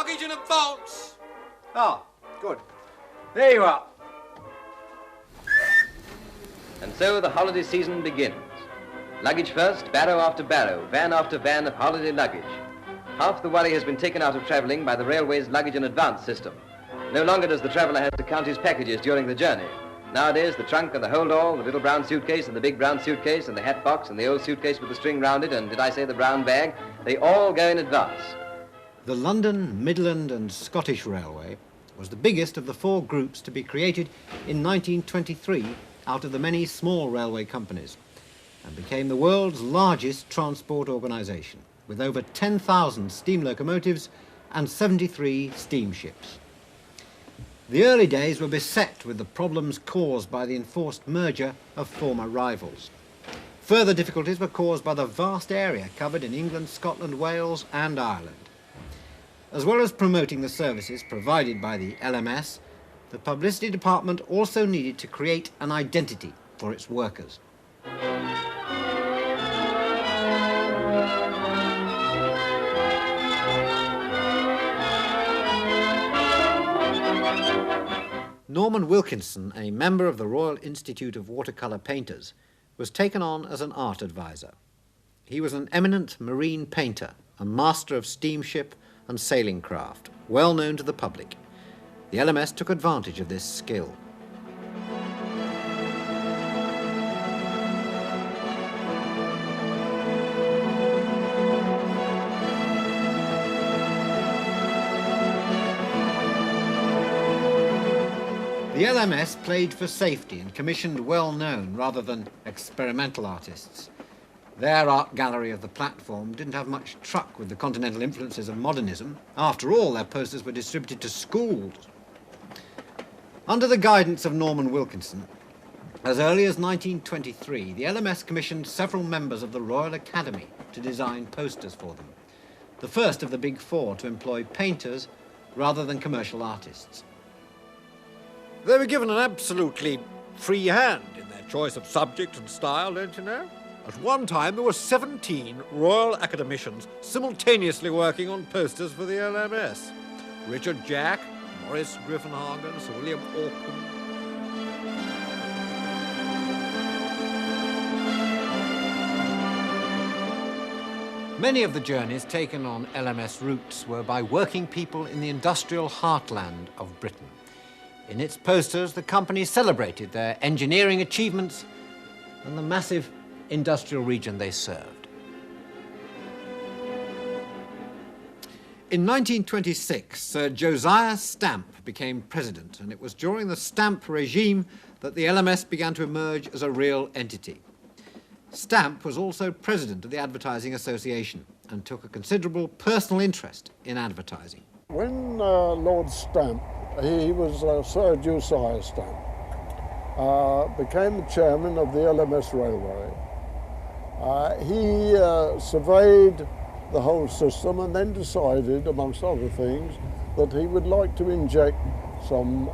Luggage in advance. Ah, good. There you are. And so the holiday season begins. Luggage first, barrow after barrow, van after van of holiday luggage. Half the worry has been taken out of travelling by the railway's luggage in advance system. No longer does the traveller have to count his packages during the journey. Nowadays, the trunk and the hold-all, the little brown suitcase and the big brown suitcase and the hat box and the old suitcase with the string round it and, did I say, the brown bag, they all go in advance. The London, Midland and Scottish Railway was the biggest of the four groups to be created in 1923 out of the many small railway companies and became the world's largest transport organisation with over 10,000 steam locomotives and 73 steamships. The early days were beset with the problems caused by the enforced merger of former rivals. Further difficulties were caused by the vast area covered in England, Scotland, Wales and Ireland. As well as promoting the services provided by the LMS, the publicity department also needed to create an identity for its workers. Norman Wilkinson, a member of the Royal Institute of Watercolour Painters, was taken on as an art advisor. He was an eminent marine painter, a master of steamship and sailing craft, well known to the public. The LMS took advantage of this skill. The LMS played for safety and commissioned well-known rather than experimental artists. Their art gallery of the platform didn't have much truck with the continental influences of modernism. After all, their posters were distributed to schools. Under the guidance of Norman Wilkinson, as early as 1923, the LMS commissioned several members of the Royal Academy to design posters for them, the first of the big four to employ painters rather than commercial artists. They were given an absolutely free hand in their choice of subject and style, don't you know? At one time, there were 17 Royal Academicians simultaneously working on posters for the LMS. Richard Jack, Maurice Griffenhagen, Sir William Auckland. Many of the journeys taken on LMS routes were by working people in the industrial heartland of Britain. In its posters, the company celebrated their engineering achievements and the massive industrial region they served. In 1926, Sir Josiah Stamp became president, and it was during the Stamp regime that the LMS began to emerge as a real entity. Stamp was also president of the Advertising Association and took a considerable personal interest in advertising. When Lord Stamp, he was Sir Josiah Stamp, became the chairman of the LMS Railway. He surveyed the whole system and then decided, amongst other things, that he would like to inject some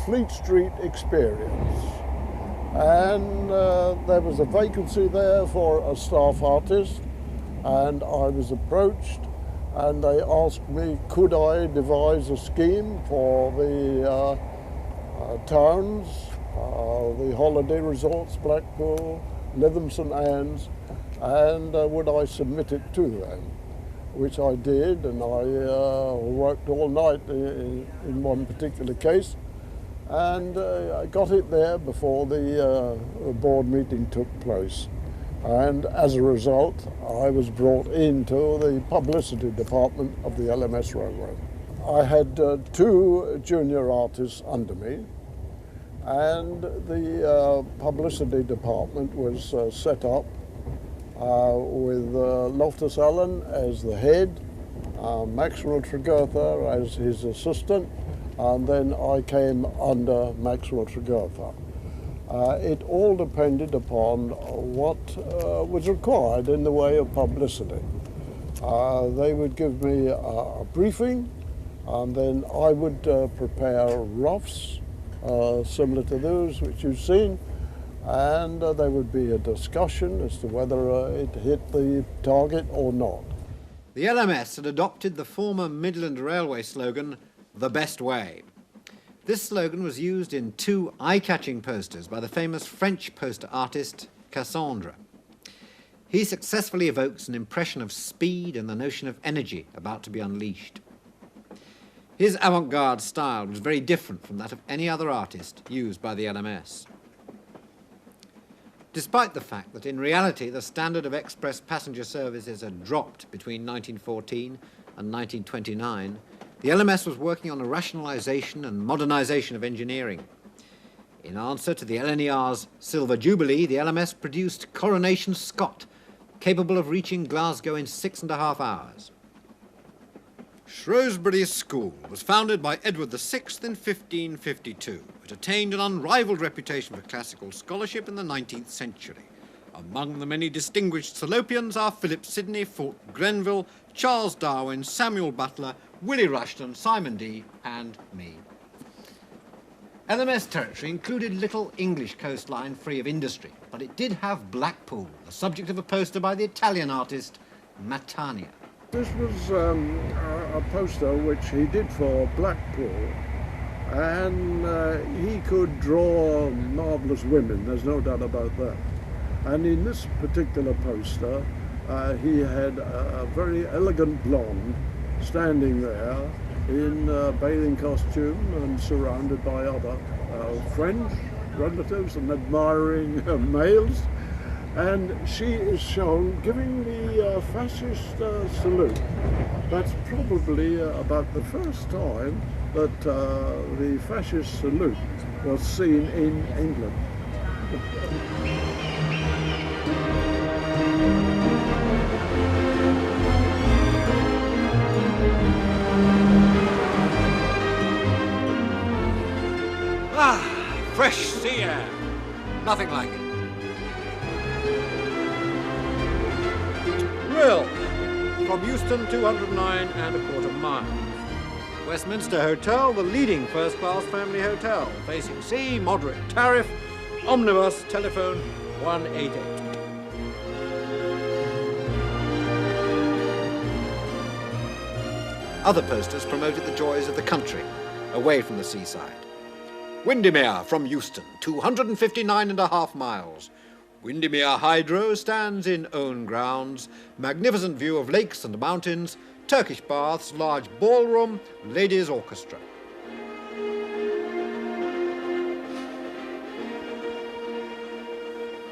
Fleet Street experience. And there was a vacancy there for a staff artist, and I was approached and they asked me, could I devise a scheme for the towns, the holiday resorts, Blackpool, Lytham St Anne's, and would I submit it to them, which I did, and I worked all night in one particular case, and I got it there before the board meeting took place. And as a result, I was brought into the publicity department of the LMS Railway. I had two junior artists under me, and the publicity department was set up with Loftus Allen as the head, Maxwell Tregurtha as his assistant, and then I came under Maxwell Tregurtha. It all depended upon what was required in the way of publicity. They would give me a briefing, and then I would prepare roughs similar to those which you've seen, and there would be a discussion as to whether it hit the target or not. The LMS had adopted the former Midland Railway slogan, "The Best Way." This slogan was used in 2 eye-catching posters by the famous French poster artist Cassandre. He successfully evokes an impression of speed and the notion of energy about to be unleashed. His avant-garde style was very different from that of any other artist used by the LMS. Despite the fact that in reality the standard of express passenger services had dropped between 1914 and 1929, the LMS was working on a rationalisation and modernisation of engineering. In answer to the LNER's Silver Jubilee, the LMS produced Coronation Scott, capable of reaching Glasgow in 6.5 hours. Shrewsbury School was founded by Edward VI in 1552. It attained an unrivalled reputation for classical scholarship in the 19th century. Among the many distinguished Salopians are Philip Sidney, Fulk Grenville, Charles Darwin, Samuel Butler, Willie Rushton, Simon Dee, and me. LMS territory included little English coastline free of industry, but it did have Blackpool, the subject of a poster by the Italian artist Matania. This was a poster which he did for Blackpool, and he could draw marvellous women, there's no doubt about that. And in this particular poster, he had a very elegant blonde standing there in bathing costume and surrounded by other friends, relatives and admiring males. And she is shown giving the fascist salute. That's probably about the first time that the fascist salute was seen in England. Fresh sea air. Nothing like it. Well, from Euston, 209.25 miles. Westminster Hotel, the leading first-class family hotel. Facing sea, moderate tariff, omnibus, telephone 188. Other posters promoted the joys of the country, away from the seaside. Windermere from Euston, 259.5 miles. Windermere Hydro stands in own grounds, magnificent view of lakes and mountains, Turkish baths, large ballroom, ladies' orchestra.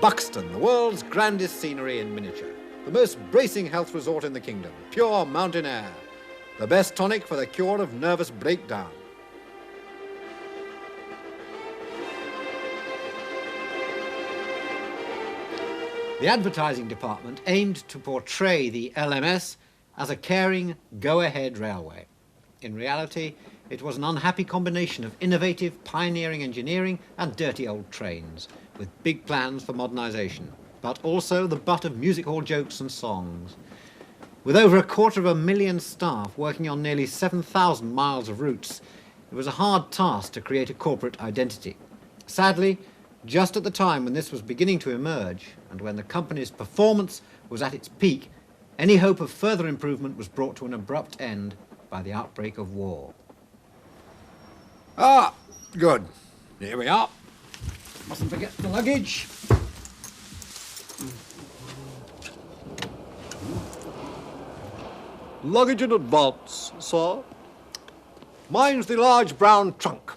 Buxton, the world's grandest scenery in miniature, the most bracing health resort in the kingdom, pure mountain air, the best tonic for the cure of nervous breakdown. The advertising department aimed to portray the LMS as a caring, go-ahead railway. In reality, it was an unhappy combination of innovative, pioneering engineering and dirty old trains, with big plans for modernisation, but also the butt of music hall jokes and songs. With over 250,000 staff working on nearly 7,000 miles of routes, it was a hard task to create a corporate identity. Sadly, just at the time when this was beginning to emerge, and when the company's performance was at its peak, any hope of further improvement was brought to an abrupt end by the outbreak of war. Ah, good. Here we are. Mustn't forget the luggage. Luggage in advance, sir. Mine's the large brown trunk.